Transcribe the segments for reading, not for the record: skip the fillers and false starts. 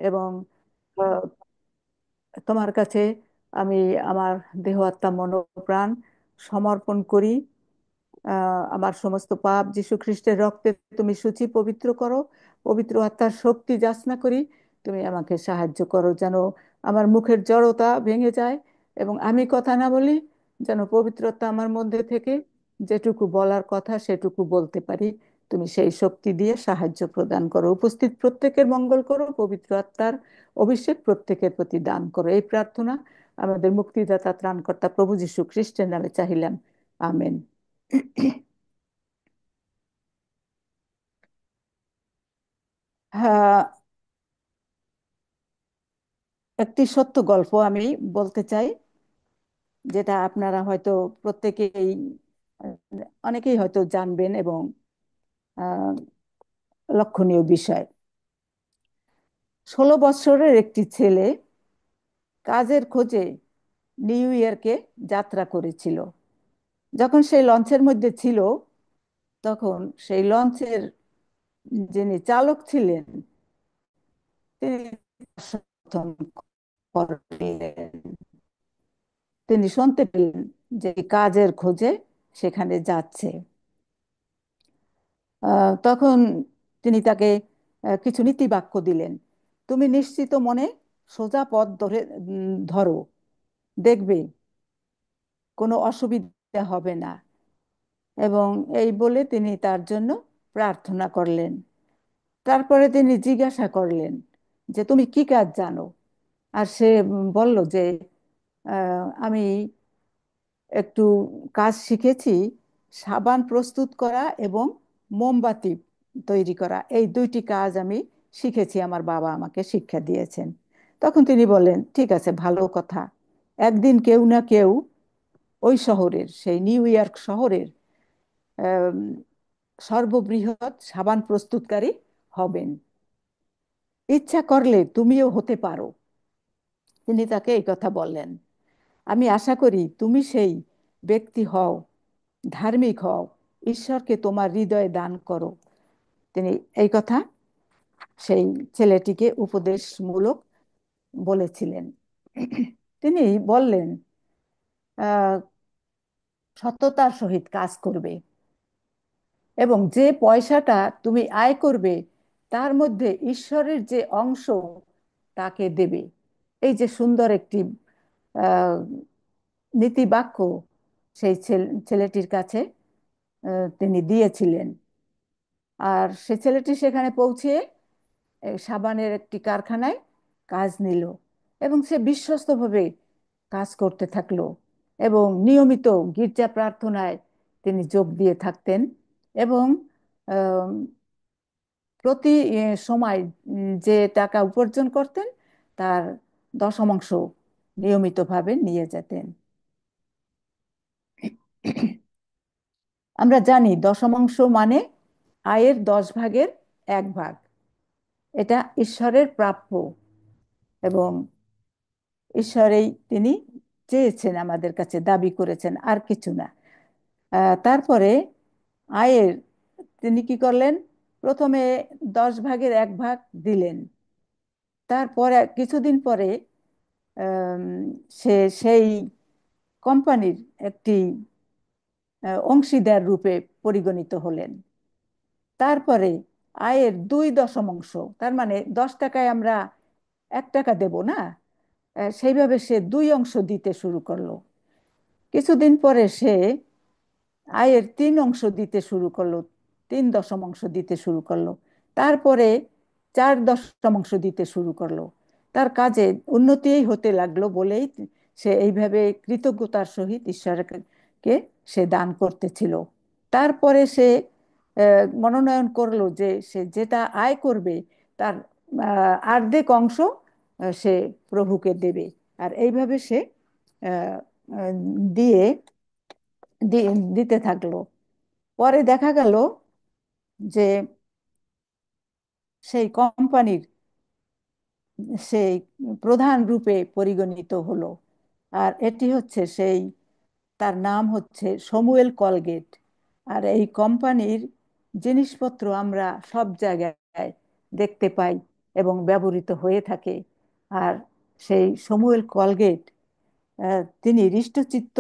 এবং আহ, তোমার কাছে আমি আমার দেহ আত্মা মনোপ্রাণ সমর্পণ করি। আমার সমস্ত পাপ যীশু খ্রিস্টের রক্তে তুমি সূচি পবিত্র করো। পবিত্র আত্মার শক্তি যাচনা করি, তুমি আমাকে সাহায্য করো যেন আমার মুখের জড়তা ভেঙে যায় এবং আমি কথা না বলি, যেন পবিত্রতা আমার মধ্যে থেকে যেটুকু বলার কথা সেটুকু বলতে পারি। তুমি সেই শক্তি দিয়ে সাহায্য প্রদান করো। উপস্থিত প্রত্যেকের মঙ্গল করো, পবিত্র আত্মার অভিষেক প্রত্যেকের প্রতি দান করো। এই প্রার্থনা আমাদের মুক্তিদাতা ত্রাণকর্তা প্রভু যীশু খ্রিস্টের নামে চাহিলাম। আমেন। হ্যাঁ, একটি সত্য গল্প আমি বলতে চাই, যেটা আপনারা হয়তো প্রত্যেকেই আহ, অনেকেই হয়তো জানবেন এবং আহ, লক্ষণীয় বিষয়। 16 বছরের একটি ছেলে কাজের খোঁজে নিউ ইয়র্কে যাত্রা করেছিল। যখন সেই লঞ্চের মধ্যে ছিল, তখন সেই লঞ্চের যিনি চালক ছিলেন তিনি সমর্থন করলেন। তিনি শুনতে পেলেন যে কাজের খোঁজে সেখানে যাচ্ছে। তখন তিনি তাকে কিছু নীতি বাক্য দিলেন। তুমি নিশ্চিত মনে সোজা পথ ধরে ধরো, দেখবে কোনো অসুবিধা হবে না। এবং এই বলে তিনি তার জন্য প্রার্থনা করলেন। তারপরে তিনি জিজ্ঞাসা করলেন যে তুমি কি কাজ জানো। আর সে বলল যে আমি একটু কাজ শিখেছি, সাবান প্রস্তুত করা এবং মোমবাতি তৈরি করা, এই দুইটি কাজ আমি শিখেছি, আমার বাবা আমাকে শিক্ষা দিয়েছেন। তখন তিনি বললেন, ঠিক আছে, ভালো কথা, একদিন কেউ না কেউ ওই শহরের, সেই নিউ ইয়র্ক শহরের আম, সর্ববৃহৎ সাবান প্রস্তুতকারী হবেন। ইচ্ছা করলে তুমিও হতে পারো। তিনি তাকে এই কথা বললেন। আমি আশা করি তুমি সেই ব্যক্তি হও, ধার্মিক হও, ঈশ্বরকে তোমার হৃদয়ে দান করো। তিনি এই কথা সেই ছেলেটিকে উপদেশমূলক বলেছিলেন। তিনি বললেন, আহ, সততার সহিত কাজ করবে এবং যে পয়সাটা তুমি আয় করবে তার মধ্যে ঈশ্বরের যে অংশ তাকে দেবে। এই যে সুন্দর একটি আহ, নীতি বাক্য সেই ছেলেটির কাছে তিনি দিয়েছিলেন। আর সে ছেলেটি সেখানে পৌঁছে সাবানের একটি কারখানায় কাজ নিল এবং সে বিশ্বস্তভাবে কাজ করতে থাকলো এবং নিয়মিত গির্জা প্রার্থনায় তিনি যোগ দিয়ে থাকতেন এবং আহ, প্রতি সময় যে টাকা উপার্জন করতেন তার দশমাংশ নিয়মিতভাবে নিয়ে যেতেন। আমরা জানি দশমাংশ মানে আয়ের 10 ভাগের 1 ভাগ। এটা ঈশ্বরের প্রাপ্য এবং ঈশ্বরেই তিনি চেয়েছেন, আমাদের কাছে দাবি করেছেন, আর কিছু না। তারপরে আয়ের তিনি কি করলেন, প্রথমে 10 ভাগের 1 ভাগ দিলেন। তারপরে কিছুদিন পরে আম, সে সেই কোম্পানির একটি অংশীদার রূপে পরিগণিত হলেন। তারপরে আয়ের 2 দশমাংশ, তার মানে 10 টাকায় আমরা 1 টাকা দেব না, সেইভাবে সে 2 অংশ দিতে শুরু করলো। কিছুদিন পরে সে আয়ের 3 অংশ দিতে শুরু করলো, 3 দশমাংশ দিতে শুরু করলো। তারপরে 4 দশমাংশ দিতে শুরু করলো। তার কাজে উন্নতিই হতে লাগলো বলেই সে এইভাবে কৃতজ্ঞতার সহিত ঈশ্বরকে সে দান করতেছিল। তারপরে সে মনোনয়ন করলো যে সে যেটা আয় করবে তার অর্ধেক অংশ সে প্রভুকে দেবে। আর এইভাবে সে আহ, আহ, দিয়ে দিতে থাকলো। পরে দেখা গেল যে সেই কোম্পানির সেই প্রধান রূপে পরিগণিত হলো। আর এটি হচ্ছে সেই, তার নাম হচ্ছে সমুয়েল কলগেট। আর এই কোম্পানির জিনিসপত্র আমরা সব জায়গায় দেখতে পাই। এবং ব্যবহৃত হয়ে থাকে। আর সেই সমুয়েল কলগেট তিনি হৃষ্টচিত্ত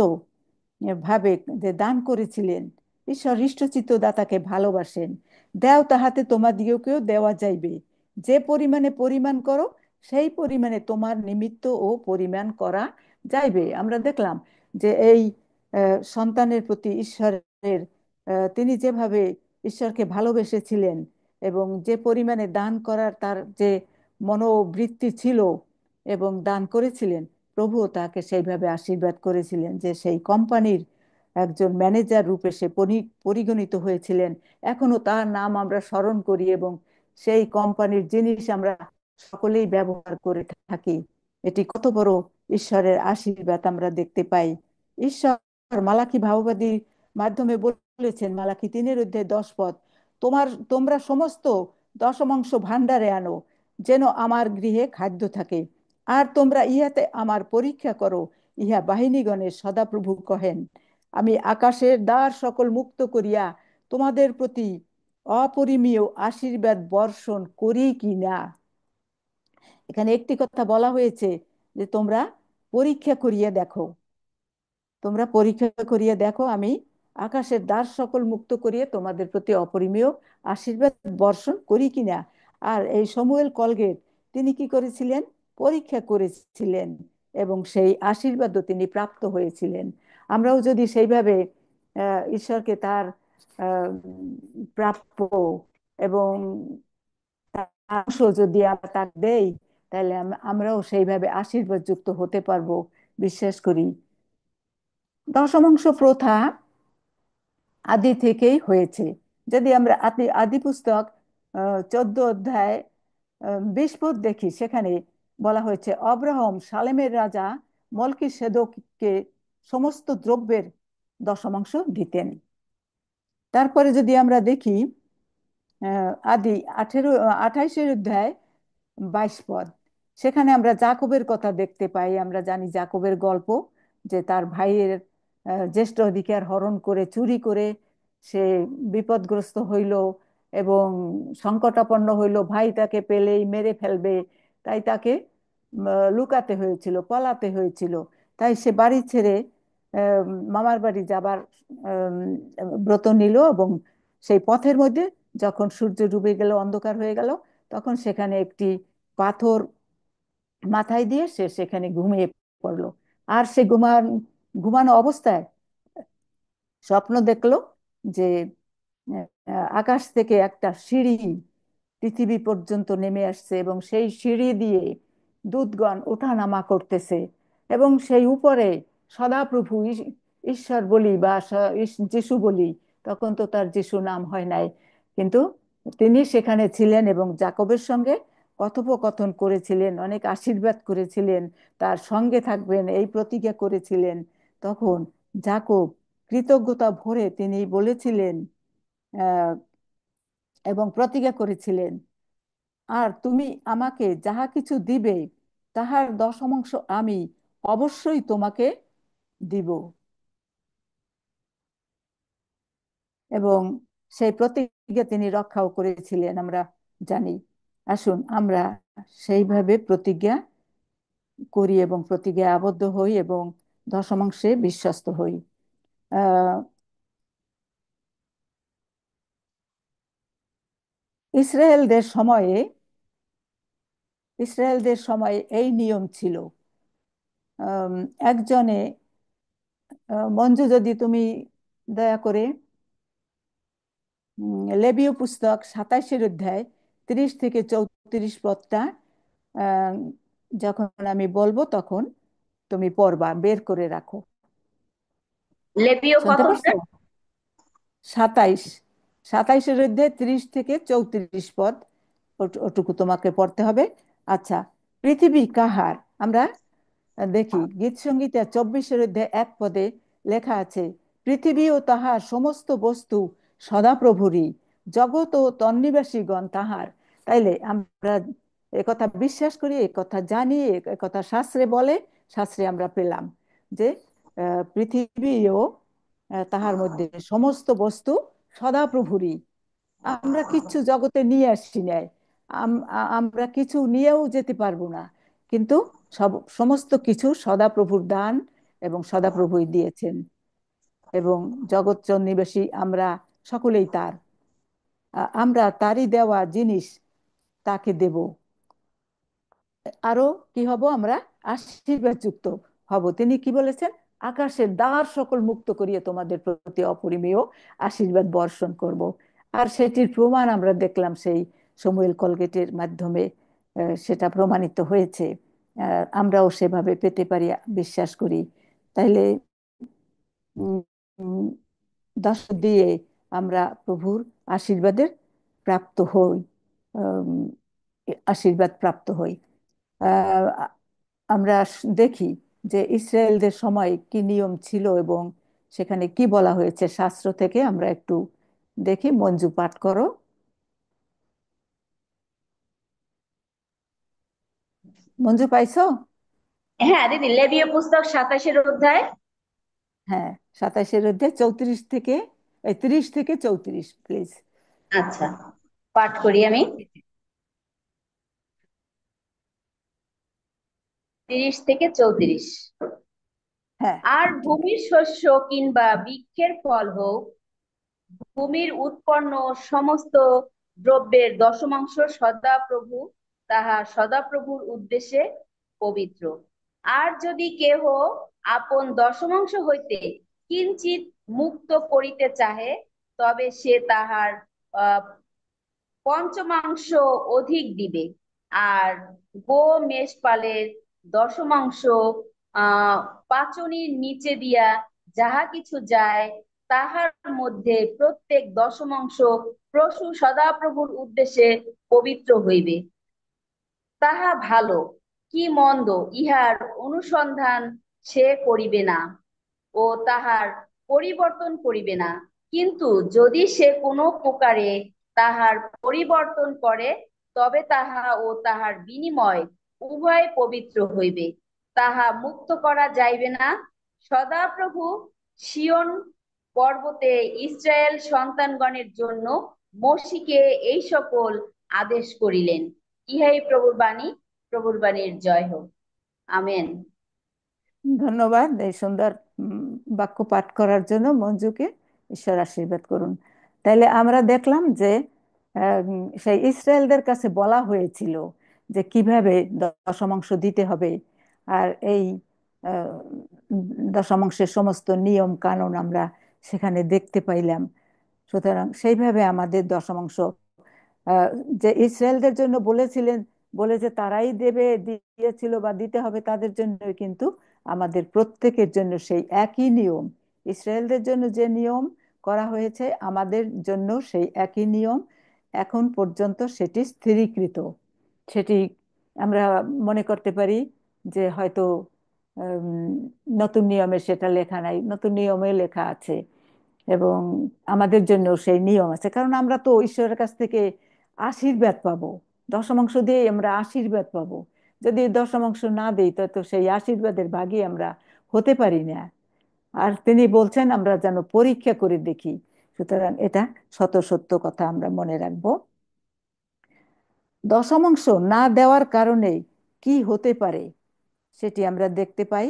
ভাবে যে দান করেছিলেন। ঈশ্বর হৃষ্টচিত্ত দাতাকে ভালোবাসেন। দেও তাহাতে তোমাদিগকেও দেওয়া যাইবে, যে পরিমাণে পরিমাণ করো সেই পরিমাণে তোমার নিমিত্ত ও পরিমাণ করা যাইবে। আমরা দেখলাম যে এই সন্তানের প্রতি ঈশ্বরের তিনি যেভাবে ঈশ্বরকে ভালোবেসেছিলেন এবং যে পরিমাণে দান করার তার যে মনোবৃত্তি ছিল এবং দান করেছিলেন, প্রভুও তাকে সেইভাবে আশীর্বাদ করেছিলেন যে সেই কোম্পানির একজন ম্যানেজার রূপে সে পরিগণিত হয়েছিলেন। এখনো তার নাম আমরা স্মরণ করি এবং সেই কোম্পানির জিনিস আমরা সকলেই ব্যবহার করে থাকি। এটি কত বড় ঈশ্বরের আশীর্বাদ আমরা দেখতে পাই। ঈশ্বর মালাকি ভাববাদীর মাধ্যমে বলেছেন, মালাকি 3:10 তোমরা সমস্ত দশমাংশ ভাণ্ডারে আনো, যেন আমার গৃহে খাদ্য থাকে। আর তোমরা ইহাতে আমার পরীক্ষা করো, ইহা বাহিনীগণের সদাপ্রভু কহেন, আমি আকাশের দ্বার সকল মুক্ত করিয়া তোমাদের প্রতি অপরিমেয় আশীর্বাদ বর্ষণ করি কি না। এখানে একটি কথা বলা হয়েছে যে তোমরা পরীক্ষা করিয়া দেখো, তোমরা পরীক্ষা করিয়া দেখো আমি আকাশের দ্বার সকল মুক্ত করিয়া তোমাদের প্রতি অপরিমেয় আশীর্বাদ বর্ষণ করি কিনা। আর এই সমুয়েল কলগেট তিনি কি করেছিলেন? পরীক্ষা করেছিলেন এবং সেই আশীর্বাদও তিনি প্রাপ্ত হয়েছিলেন। আমরাও যদি সেইভাবে ঈশ্বরকে তার আহ, প্রাপ্য এবং তার অংশ যদি আমরা তাকে দেই, তাহলে আমরাও সেইভাবে আশীর্বাদ যুক্ত হতে পারবো বিশ্বাস করি। দশমাংশ প্রথা আদি থেকেই হয়েছে। যদি আমরা আদি আদি পুস্তক 14 অধ্যায় 20 পদ দেখি, সেখানে বলা হয়েছে অব্রাহম সালেমের রাজা মলকিসেদককে সমস্ত দ্রব্যের দশমাংশ দিতেন। তারপরে যদি আমরা দেখি আদি 28 অধ্যায় 22 পদ, সেখানে আমরা জাকবের কথা দেখতে পাই। আমরা জানি জাকবের গল্প, যে তার ভাইয়ের জ্যেষ্ঠ অধিকার হরণ করে চুরি করে সে বিপদগ্রস্ত হইল এবং সংকটাপন্ন হইল, ভাই তাকে পেলেই মেরে ফেলবে, তাই তাকে লুকাতে হয়েছিল, পলাতে হয়েছিল। তাই সে বাড়ি ছেড়ে মামার বাড়ি যাবার ব্রত নিল এবং সেই পথের মধ্যে যখন সূর্য ডুবে গেল, অন্ধকার হয়ে গেল, তখন সেখানে একটি পাথর মাথায় দিয়ে সে সেখানে ঘুমিয়ে পড়লো। আর সে ঘুমানো অবস্থায় স্বপ্ন দেখলো যে আকাশ থেকে একটা সিঁড়ি পৃথিবী পর্যন্ত নেমে আসছে এবং সেই সিঁড়ি দিয়ে দূতগণ ওঠানামা করতেছে এবং সেই উপরে সদাপ্রভু ঈশ্বর বলি বা যিশু বলি, তখন তো তার যিশু নাম হয় নাই, কিন্তু তিনি সেখানে ছিলেন এবং জাকবের সঙ্গে কথোপকথন করেছিলেন, অনেক আশীর্বাদ করেছিলেন, তার সঙ্গে থাকবেন এই প্রতিজ্ঞা করেছিলেন। তখন জাকব কৃতজ্ঞতা ভরে তিনি বলেছিলেন আহ এবং প্রতিজ্ঞা করেছিলেন, আর তুমি আমাকে যাহা কিছু দিবে তাহার দশমাংশ আমি অবশ্যই তোমাকে দিব। এবং সেই প্রতিজ্ঞা তিনি রক্ষাও করেছিলেন, আমরা জানি। আসুন আমরা সেইভাবে প্রতিজ্ঞা করি এবং প্রতিজ্ঞায় আবদ্ধ হই এবং দশমাংশে বিশ্বস্ত হই। আহ ইসরায়েলদের সময়ে ইসরায়েলদের সময়ে এই নিয়ম ছিল। আম, একজনে মঞ্জু, যদি তুমি দয়া করে লেবীয় পুস্তক 27 অধ্যায় 30 থেকে 34 পদটা আহ, যখন আমি বলবো তখন তুমি পড়বা, বের করে রাখো। লেবীয় কত শুনতে পারছো? 27, 27 অধ্যায় 30 থেকে 34 পদ, ওটুকু তোমাকে পড়তে হবে। আচ্ছা, পৃথিবী কাহার? আমরা দেখি গীত সংগীতে 24 অধ্যায় 1 পদে লেখা আছে, পৃথিবী ও তাহার সমস্ত বস্তু সদাপ্রভুরই, জগৎ ও তন্নিবাসীগণ তাহার। তাইলে আমরা একথা বিশ্বাস করি, একথা জানি, একথা শাস্ত্রে বলে, শাস্ত্রে আমরা পেলাম যে পৃথিবী ও তাহার মধ্যে সমস্ত বস্তু সদাপ্রভুরই। আমরা কিচ্ছু জগতে নিয়ে আসছি নাই, আমরা কিছু নিয়েও যেতে পারবো না, কিন্তু সমস্ত কিছু সদাপ্রভুর দান এবং সদাপ্রভুই দিয়েছেন। এবং জগৎ নিবাসী আমরা সকলেই তার, আমরা তারই দেওয়া জিনিস তাকে দেব। আরো কি হব আমরা? আশীর্বাদ যুক্ত হব। তিনি কি বলেছেন? আকাশের দ্বার সকল মুক্ত করিয়ে তোমাদের প্রতি অপরিমেয় আশীর্বাদ বর্ষণ করব। আর সেটির প্রমাণ আমরা দেখলাম সেই সমুয়েল কলগেটের মাধ্যমে। সেটা প্রমাণিত হয়েছে। আমরাও সেভাবে পেতে পারি বিশ্বাস করি। তাইলে উম, উম, দাস দিয়ে আমরা প্রভুর আশীর্বাদের প্রাপ্ত হই, উম, আশীর্বাদ প্রাপ্ত হই। আহ, আমরা দেখি যে ইসরায়েলদের সময় কি নিয়ম ছিল এবং সেখানে কি বলা হয়েছে শাস্ত্র থেকে। আমরা একটু দেখি। মঞ্জু, পাঠ করো। মঞ্জু, পাইছো? হ্যাঁ দিদি, লেবীয় পুস্তক 27-এর অধ্যায়। হ্যাঁ, 27-এর অধ্যায় 34 থেকে 30 থেকে 34, প্লিজ। আচ্ছা, পাঠ করি আমি। 30 থেকে 34। হ্যাঁ, আর ঠিক ভূমির শস্য কিংবা বৃক্ষের ফল হোক, ভূমির উৎপন্ন সমস্ত দ্রব্যের দশমাংশ সদাপ্রভু, তাহা সদাপ্রভুর উদ্দেশ্যে পবিত্র। আর যদি কেহ আপন দশমাংশ হইতে কিঞ্চিত মুক্ত করিতে চাহে, তবে সে তাহার আহ, পঞ্চমাংশ অধিক দিবে। আর মেষপালের দশমাংশ আহ পাচনির নিচে দিয়া যাহা কিছু যায়, তাহার মধ্যে প্রত্যেক দশমাংশ প্রসূ সদাপ্রভুর উদ্দেশ্যে পবিত্র হইবে। তাহা ভালো কি মন্দ ইহার অনুসন্ধান সে করিবে না ও তাহার পরিবর্তন করিবে না। কিন্তু যদি সে কোনো প্রকারে তাহার পরিবর্তন করে, তবে তাহা ও তাহার বিনিময় উভয় পবিত্র হইবে, তাহা মুক্ত করা যাইবে না। সদাপ্রভু সিয়ন পর্বতে ইসরায়েল সন্তানগণের জন্য মসিকে এই সকল আদেশ করিলেন। ইহাই প্রভুর বাণী। প্রভুর বাণীর জয় হোক। আমেন। ধন্যবাদ এই সুন্দর বাক্য পাঠ করার জন্য মঞ্জুকে। ঈশ্বর আশীর্বাদ করুন। তাইলে আমরা দেখলাম যে সেই ইসরায়েলদের কাছে বলা হয়েছিল যে কিভাবে দশমাংশ দিতে হবে। আর এই আহ, দশমাংশের সমস্ত নিয়ম কানুন আমরা সেখানে দেখতে পাইলাম। সুতরাং সেইভাবে আমাদের দশমাংশ, আহ, যে ইসরায়েলদের জন্য বলেছিলেন, বলে যে তারাই দেবে, দিয়েছিল বা দিতে হবে তাদের জন্য, কিন্তু আমাদের প্রত্যেকের জন্য সেই একই নিয়ম। ইসরায়েলদের জন্য যে নিয়ম করা হয়েছে, আমাদের জন্য সেই একই নিয়ম এখন পর্যন্ত সেটি স্থিরীকৃত। সেটি আমরা মনে করতে পারি যে হয়তো উম, নতুন নিয়মে সেটা লেখা নাই, নতুন নিয়মে লেখা আছে। এবং আমাদের জন্য সেই নিয়ম আছে, কারণ আমরা তো ঈশ্বরের কাছ থেকে আশীর্বাদ পাবো। দশমাংশ দিয়ে আমরা আশীর্বাদ পাবো। যদি দশমাংশ না দিই তো তো সেই আশীর্বাদের ভাগী আমরা হতে পারি না। আর তিনি বলছেন আমরা যেন পরীক্ষা করে দেখি। সুতরাং এটা শত সত্য কথা আমরা মনে রাখবো। দশমাংশ না দেওয়ার কারণে কি হতে পারে সেটি আমরা দেখতে পাই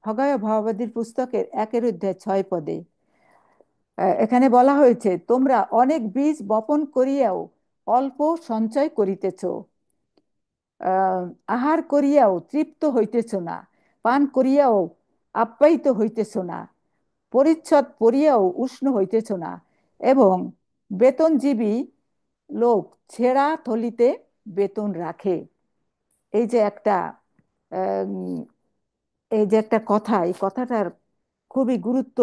হগায় ভাবাদীর পুস্তকের 1-6 পদে। এখানে বলা হয়েছে, তোমরা অনেক বীজ বপন করিয়াও অল্প সঞ্চয় করিতেছ, আহ, আহার করিয়াও তৃপ্ত হইতেছ না, পান করিয়াও আপ্যায়িত হইতেছ না, পরিচ্ছদ পরিয়াও উষ্ণ হইতেছ না, এবং বেতনজীবী লোক ছেঁড়া থলিতে বেতন রাখে। এই যে একটা আহ, এই যে একটা কথা, এই কথাটার খুবই গুরুত্ব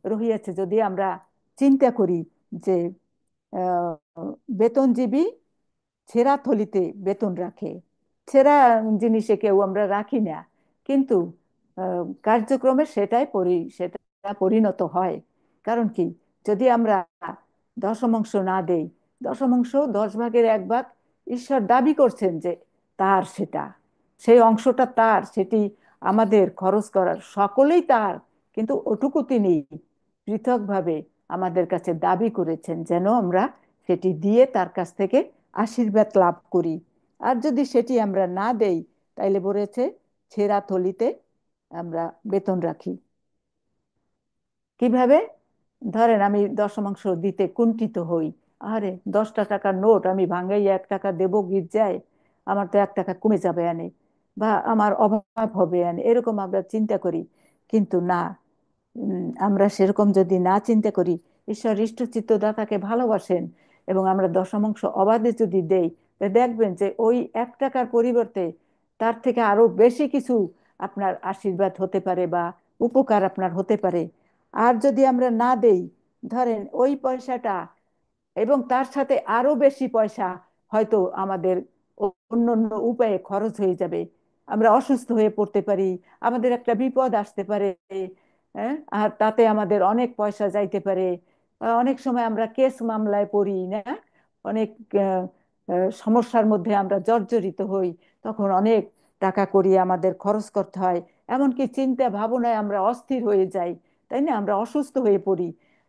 রহিয়াছে যদি আমরা চিন্তা করি যে আহ, বেতনজীবী ছেঁড়া থলিতে বেতন রাখে। ছেঁড়া জিনিসে কেউ আমরা রাখি না, কিন্তু কার্যক্রমে সেটা পরিণত হয়। কারণ কি? যদি আমরা দশমাংশ না দেই, দশমাংশ 10 ভাগের 1 ভাগ ঈশ্বর দাবি করছেন যে তার, সেটা সেই অংশটা তার, সেটি আমাদের খরচ করার সকলেই তার। কিন্তু ওটুকু তিনি পৃথকভাবে আমাদের কাছে দাবি করেছেন যেন আমরা সেটি দিয়ে তার কাছ থেকে আশীর্বাদ লাভ করি। আর যদি সেটি আমরা না দেই, তাইলে বলেছে ছেঁড়া থলিতে আমরা বেতন রাখি। কিভাবে? ধরেন আমি দশমাংশ দিতে কুণ্ঠিত হই, আরে 10টা টাকার নোট আমি ভাঙাই 1 টাকা দেবো গির্জায়, আমার তো 1 টাকা কমে যাবে আনে, বা আমার অভাব হবে আনে, এরকম আমরা চিন্তা করি। কিন্তু না, আমরা সেরকম যদি না চিন্তা করি, ঈশ্বর ইষ্টচিত্ত দাতাকে ভালোবাসেন, এবং আমরা দশমাংশ অবাধে যদি দেই, তা দেখবেন যে ওই 1 টাকার পরিবর্তে তার থেকে আরো বেশি কিছু আপনার আশীর্বাদ হতে পারে বা উপকার আপনার হতে পারে। আর যদি আমরা না দেই, ধরেন ওই পয়সাটা এবং তার সাথে আরো বেশি পয়সা হয়তো আমাদের অন্য অন্য উপায়ে খরচ হয়ে যাবে, আমরা অসুস্থ হয়ে পড়তে পারি, আমাদের একটা বিপদ আসতে পারে, হ্যাঁ, আর তাতে আমাদের অনেক পয়সা যাইতে পারে। অনেক সময় আমরা কেস মামলায় পড়ি না, অনেক আহ, সমস্যার মধ্যে আমরা জর্জরিত হই, তখন অনেক টাকা কড়ি আমাদের খরচ করতে হয়, এমনকি চিন্তা ভাবনায় আমরা অস্থির হয়ে যাই, তাই না, আমরা অসুস্থ হয়ে পড়ি।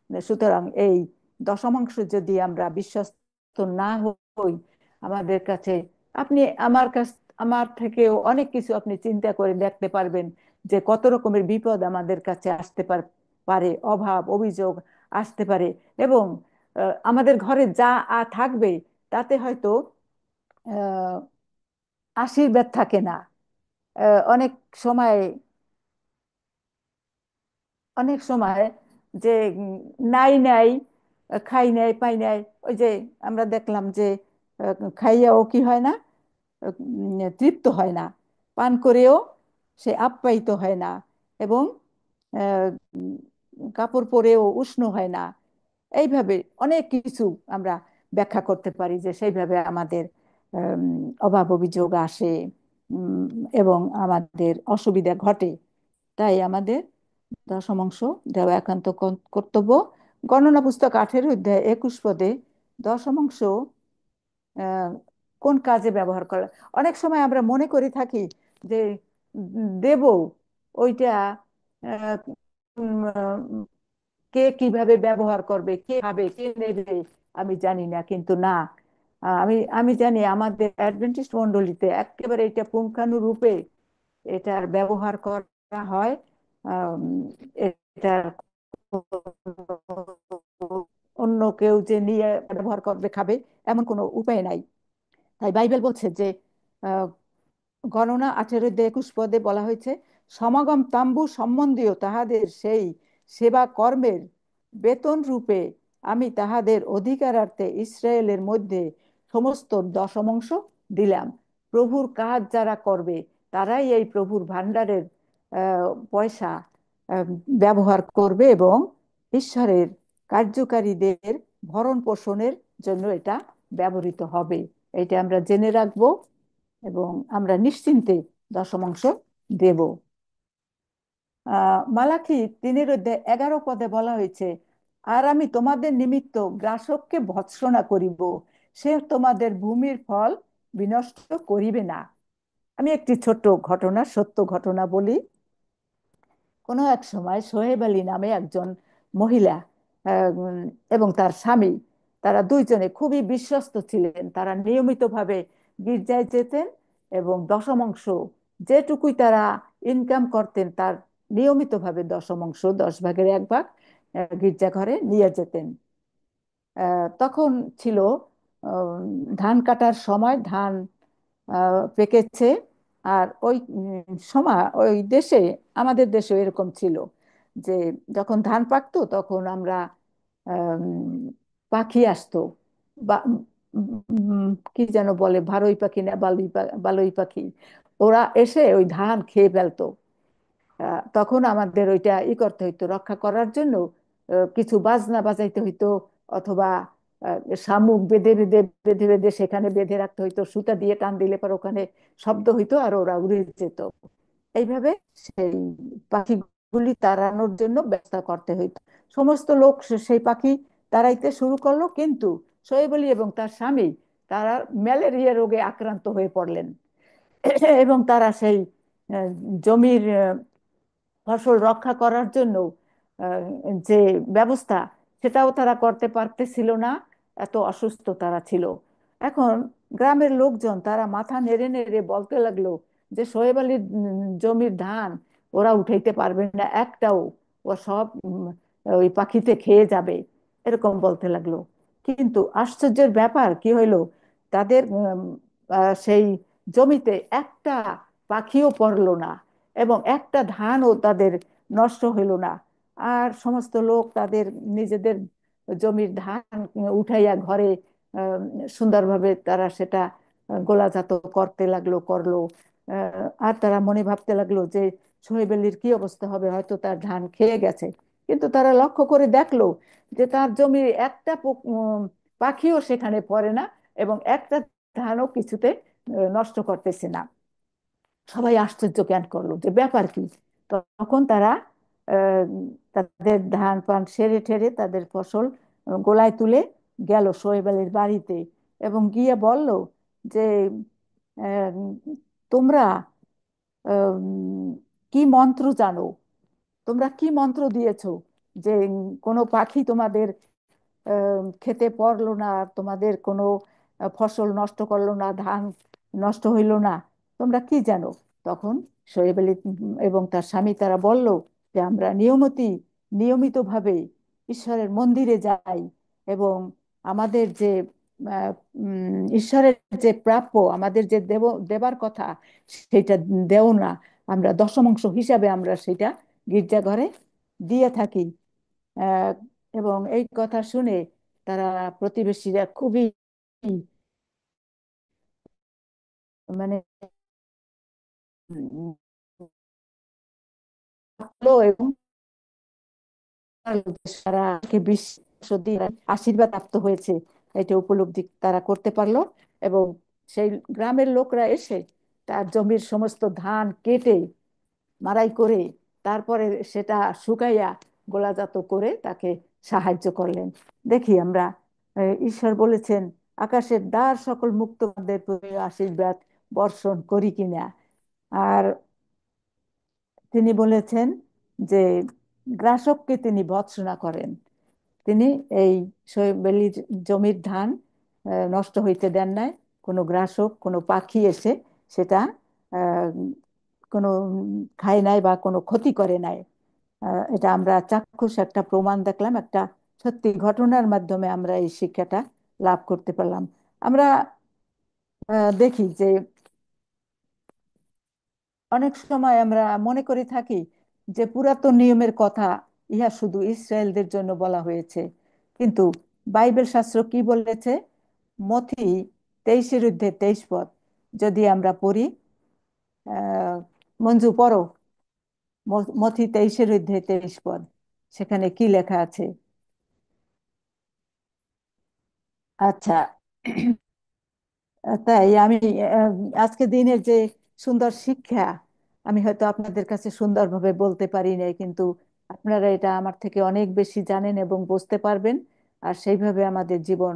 সুতরাং এই দশমাংশ যদি আমরা বিশ্বস্ত না হই, আমাদের কাছে, আপনি আমার থেকেও অনেক কিছু আপনি চিন্তা করে দেখতে পারবেন যে কত রকমের বিপদ আমাদের কাছে আসতে পারে, অভাব অভিযোগ আসতে পারে, এবং আমাদের ঘরে যা থাকবে তাতে হয়তো আহ, আশীর্বাদ থাকে না। অনেক সময়, অনেক সময় যে নাই নাই, খাই নাই পাই নাই, ওই যে আমরা দেখলাম যে খাইয়াও কি হয় না, তৃপ্ত হয় না, পান করেও সে আপ্যায়িত হয় না, এবং আহ, কাপড় পরেও উষ্ণ হয় না। এইভাবে অনেক কিছু আমরা ব্যাখ্যা করতে পারি যে সেইভাবে আমাদের অভাব অভিযোগ আসে, উম, এবং আমাদের অসুবিধা ঘটে। তাই আমাদের দশমাংশ দেওয়া একান্ত কর্তব্য। গণনা পুস্তক 18 অধ্যায় 21 পদে দশমাংশ আহ, কোন কাজে ব্যবহার করা, অনেক সময় আমরা মনে করে থাকি যে দেব, ওইটা আহ, উম, আহ, কে কিভাবে ব্যবহার করবে, কে খাবে, কে নেবে, আমি জানি না, কিন্তু না, আমি আমি জানি আমাদের অ্যাডভেন্টিস্ট মণ্ডলীতে একেবারে এটা পুঙ্খানুরূপে এটার ব্যবহার করা হয়। আম, এটার অন্য কেউ যে নিয়ে ব্যবহার করবে খাবে এমন কোনো উপায় নাই। তাই বাইবেল বলছে যে আহ, গণনা 18 অধ্যায় 21 পদে বলা হয়েছে, সমাগম তাম্বু সম্বন্ধীয় তাহাদের সেই সেবা কর্মের বেতন রূপে আমি তাহাদের অধিকারার্থে ইসরায়েলের মধ্যে সমস্ত দশমাংশ দিলাম। প্রভুর কাজ যারা করবে, তারাই এই প্রভুর ভান্ডারের পয়সা আহ, ব্যবহার করবে, এবং ঈশ্বরের কার্যকারীদের ভরণ পোষণের জন্য এটা ব্যবহৃত হবে। এটা আমরা জেনে রাখবো, এবং আমরা নিশ্চিন্তে দশমাংশ দেব। মালাখি 3 অধ্যায় 11 পদে বলা হয়েছে, আর আমি তোমাদের নিমিত্ত গ্রাসককে ভৎসনা করিব, সে তোমাদের ভূমির ফল বিনষ্ট করিবে না। আমি একটি ছোট্ট ঘটনা, সত্য ঘটনা বলি। কোনো এক সময় সোহেব আলী নামে একজন মহিলা এবং তার স্বামী, তারা দুইজনে খুবই বিশ্বস্ত ছিলেন, তারা নিয়মিতভাবে গির্জায় যেতেন, এবং দশমাংশ যেটুকুই তারা ইনকাম করতেন তার নিয়মিতভাবে দশমাংশ 10 ভাগের 1 ভাগ গির্জাঘরে নিয়ে যেতেন। তখন ছিল আহ, ধান কাটার সময়, ধান পেকেছে। আর ওই সময় ওই দেশে, আমাদের দেশে এরকম ছিল যে যখন ধান পাকতো তখন আমরা পাখি আসতো, বা কি যেন বলে, ভারই পাখি না বালুই পাখি, ওরা এসে ওই ধান খেয়ে ফেলতো। তখন আমাদের ওইটা করতে হইতো, রক্ষা করার জন্য কিছু বাজনা বাজাইতে হইতো, অথবা শামুক বেঁধে বেঁধে বেঁধে বেঁধে সেখানে বেঁধে রাখতে হইতো, সুতা দিয়ে টান দিলে পর ওখানে শব্দ হইতো আর ওরা উড়ে যেত। এইভাবে সেই পাখিগুলি তাড়ানোর জন্য ব্যবস্থা করতে হইতো। সমস্ত লোক সেই পাখি তাড়াইতে শুরু করলো, কিন্তু শোয়েব আলী এবং তার স্বামী তারা ম্যালেরিয়া রোগে আক্রান্ত হয়ে পড়লেন। এবং তারা সেই আহ, জমির ফসল রক্ষা করার জন্য আহ, যে ব্যবস্থা, সেটাও তারা করতে পারতেছিল না, এত অসুস্থ তারা ছিল। এখন গ্রামের লোকজন তারা মাথা নেড়ে নেড়ে বলতে লাগলো যে সোহেব আলীর জমির ধান ওরা উঠাইতে পারবে না একটাও, ও সব ওই পাখিতে খেয়ে যাবে, এরকম বলতে লাগলো। কিন্তু আশ্চর্যের ব্যাপার কি হইলো, তাদের সেই জমিতে একটা পাখিও পড়লো না এবং একটা ধানও তাদের নষ্ট হইল না। আর সমস্ত লোক তাদের নিজেদের জমির ধান উঠাইয়া ঘরে আহ, সুন্দরভাবে তারা সেটা গোলাজাত করতে লাগলো, করলো। আর তারা মনে ভাবতে লাগলো যে সোহেব আলীর কি অবস্থা হবে, হয়তো তার ধান খেয়ে গেছে। কিন্তু তারা লক্ষ্য করে দেখলো যে তার জমি একটা পাখিও সেখানে পড়ে না এবং একটা ধানও কিছুতে নষ্ট করতেছে না। সবাই আশ্চর্য জ্ঞান করলো যে ব্যাপার কি। তখন তারা আহ, তাদের ধান পান সেরে ঠেরে তাদের ফসল গোলায় তুলে গেল সোহেব আলীর বাড়িতে এবং গিয়ে বলল যে আহ, তোমরা কি মন্ত্র জানো, তোমরা কি মন্ত্র দিয়েছো যে কোনো পাখি তোমাদের খেতে পারলো না, তোমাদের কোনো ফসল নষ্ট করলো না, ধান নষ্ট হইলো না, তোমরা কি জানো? তখন শোয়েব আলী এবং তার স্বামী তারা বলল যে আমরা নিয়মিতভাবে ঈশ্বরের মন্দিরে যাই এবং আমাদের যে ঈশ্বরের যে প্রাপ্য, আমাদের যে দেবার কথা সেটা দেও না, আমরা দশমাংশ হিসাবে আমরা সেটা গির্জাঘরে দিয়ে থাকি। আহ, এবং এই কথা শুনে তারা প্রতিবেশীরা খুবই মানে উম, ভালো এবং সারা বিশ্ব দিয়ে আশীর্বাদ প্রাপ্ত হয়েছে, এটা উপলব্ধি তারা করতে পারলো। এবং সেই গ্রামের লোকরা এসে তার জমির সমস্ত ধান কেটে মাড়াই করে তারপরে সেটা শুকাইয়া গোলাজাত করে তাকে সাহায্য করলেন। দেখি আমরা ঈশ্বর বলেছেন আকাশের দ্বার সকল মুক্তদের প্রতি আশীর্বাদ বর্ষণ করি কিনা। আর তিনি বলেছেন যে গ্রাসককে তিনি ভৎসনা করেন। তিনি এই শৈবালির জমির ধান নষ্ট হইতে দেন নাই, কোনো গ্রাসক কোনো পাখি এসে সেটা আহ, কোনো খায় নাই বা কোনো ক্ষতি করে নাই। এটা আমরা চাক্ষুষ একটা প্রমাণ দেখলাম, একটা সত্যি ঘটনার মাধ্যমে আমরা এই শিক্ষাটা লাভ করতে পারলাম। আমরা দেখি যে অনেক সময় আমরা মনে করে থাকি যে পুরাতন নিয়মের কথা ইহা শুধু ইসরায়েলদের জন্য বলা হয়েছে, কিন্তু বাইবেল শাস্ত্র কি বলেছে? মথি 23-23 পদ যদি আমরা পড়ি, আহ মঞ্জু পড়ো, মথি 23-23 পদ, সেখানে কি লেখা আছে? আচ্ছা, তাই আমি আহ, আজকে দিনের যে সুন্দর শিক্ষা আমি হয়তো আপনাদের কাছে সুন্দরভাবে বলতে পারি নাই, কিন্তু আপনারা এটা আমার থেকে অনেক বেশি জানেন এবং বুঝতে পারবেন। আর সেইভাবে আমাদের জীবন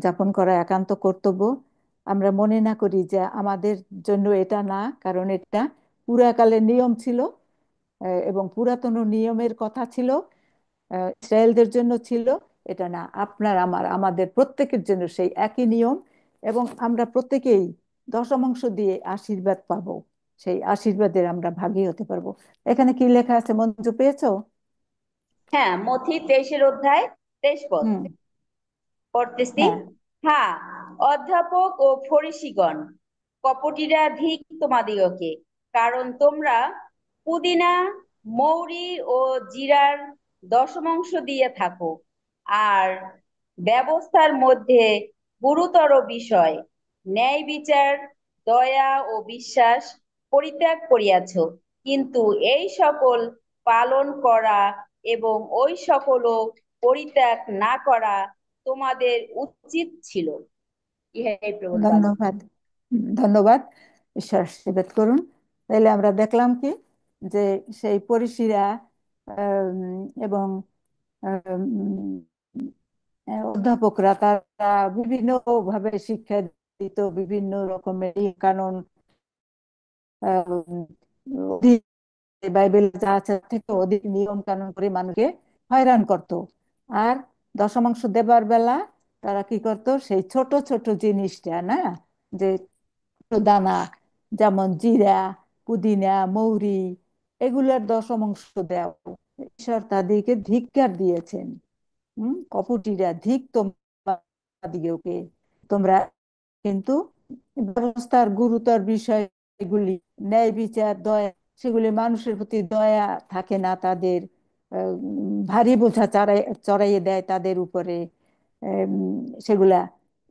যাপন করা একান্ত কর্তব্য। আমরা মনে না করি যে আমাদের জন্য এটা না, কারণ এটা পুরাকালের নিয়ম ছিল এবং পুরাতন নিয়মের কথা ছিল, ইসরায়েলদের জন্য ছিল। এটা না, আপনার আমাদের প্রত্যেকের জন্য সেই একই নিয়ম এবং আমরা প্রত্যেকেই দশমাংশ দিয়ে আশীর্বাদ পাবো, সেই আশীর্বাদের আমরা ভাগী হতে পারবো। এখানে কি লেখা আছে মঞ্জু, পেয়েছো? হ্যাঁ, মথি 23-23 পদ হুম। পড়তেছি। হ্যাঁ। হ্যাঁ, অধ্যাপক ও ফরিসিগণ, কপটীরা ধিক তোমাদিগকে, কারণ তোমরা পুদিনা, মৌরি ও জিরার দশমাংশ দিয়ে থাকো, আর ব্যবস্থার মধ্যে গুরুতর বিষয় ন্যায় বিচার, দয়া ও বিশ্বাস পরিত্যাগ করিয়াছ। কিন্তু এই সকল পালন করা এবং ওই সকলও পরিত্যাগ না করা তোমাদের উচিত ছিল। ইহাই প্রভুর বাণী। ধন্যবাদ। ধন্যবাদ। ঈশ্বর আশীর্বাদ করুন। তাইলে আমরা দেখলাম কি যে সেই পরিশিরা এবং অধ্যাপকরা তারা বিভিন্ন ভাবে শিক্ষা দিত, বিভিন্ন রকমের কানুন অধিক, বাইবেল যা আছে তার থেকে অধিক নিয়ম কানুন করে মানুষকে হয়রান করত। আর দশমাংশ দেবার বেলা তারা কি করতো, সেই ছোট ছোট জিনিসটা না, যে দানা, যেমন জিরা, পুদিনা, মৌরি, এগুলোর দশমাংশ দেও। ঈশ্বর তাদেরকে ধিক্কার দিয়েছেন। কপটিরা, ধিক তোমাদিগকে, তোমরা কিন্তু ব্যবস্থার গুরুতর বিষয়গুলি, ন্যায় বিচার, দয়া, সেগুলি মানুষের প্রতি দয়া থাকে না তাদের। ভারী বোঝা চড়াইয়ে দেয় তাদের উপরে। সেগুলা,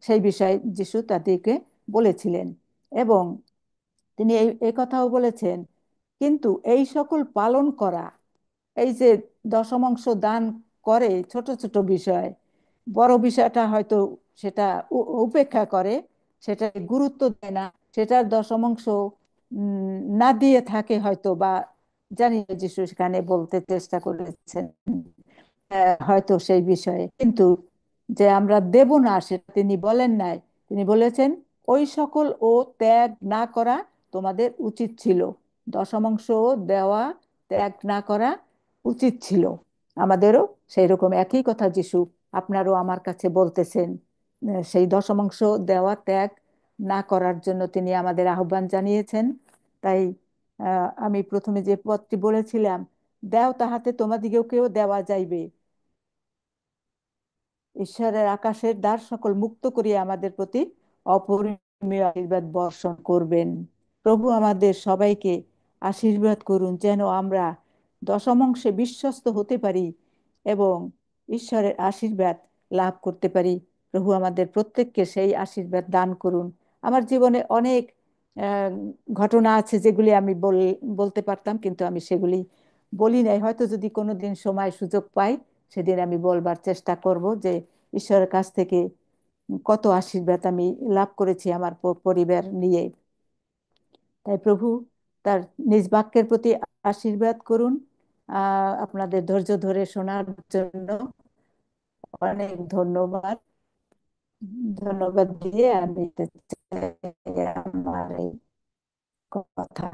সেই বিষয়ে যিশু তাদেরকে বলেছিলেন। এবং তিনি এই কথাও বলেছেন, কিন্তু এই সকল পালন করা, এই যে দশমাংশ দান করে ছোট ছোট বিষয়, বড় বিষয়টা হয়তো সেটা উপেক্ষা করে, সেটা গুরুত্ব দেয় না, সেটার দশমাংশ না দিয়ে থাকে হয়তো, বা জানি না যিশু সেখানে বলতে চেষ্টা করেছেন হয়তো সেই বিষয়ে, কিন্তু যে আমরা দেব না সেটা তিনি বলেন নাই। তিনি বলেছেন, ওই সকল ও ত্যাগ না করা তোমাদের উচিত ছিল। দশমাংশ দেওয়া ত্যাগ না করা উচিত ছিল আমাদেরও। সেই রকম একই কথা যিশু আপনারও আমার কাছে বলতেছেন। সেই দশমাংশ দেওয়া ত্যাগ না করার জন্য তিনি আমাদের আহ্বান জানিয়েছেন। তাই আমি প্রথমে যে পদটি বলেছিলাম, দেও তাহাতে তোমাদিগকেও দেওয়া যাইবে, ঈশ্বরের আকাশের দ্বার সকল মুক্ত করিয়া আমাদের প্রতি অপরিমেয় আশীর্বাদ বর্ষণ করবেন। প্রভু আমাদের সবাইকে আশীর্বাদ করুন, যেন আমরা দশমাংশে বিশ্বস্ত হতে পারি এবং ঈশ্বরের আশীর্বাদ লাভ করতে পারি। প্রভু আমাদের প্রত্যেককে সেই আশীর্বাদ দান করুন। আমার জীবনে অনেক আহ, ঘটনা আছে যেগুলি আমি বলতে পারতাম, কিন্তু আমি সেগুলি বলি নাই। হয়তো যদি কোনোদিন সময় সুযোগ পাই, সেদিন আমি বলবার চেষ্টা করব যে ঈশ্বরের কাছ থেকে কত আশীর্বাদ আমি লাভ করেছি আমার পরিবার নিয়ে। তাই প্রভু তার নিজ বাক্যের প্রতি আশীর্বাদ করুন। আপনাদের ধৈর্য ধরে শোনার জন্য অনেক ধন্যবাদ। ধন্যবাদ দিয়ে আমি আমার এই কথা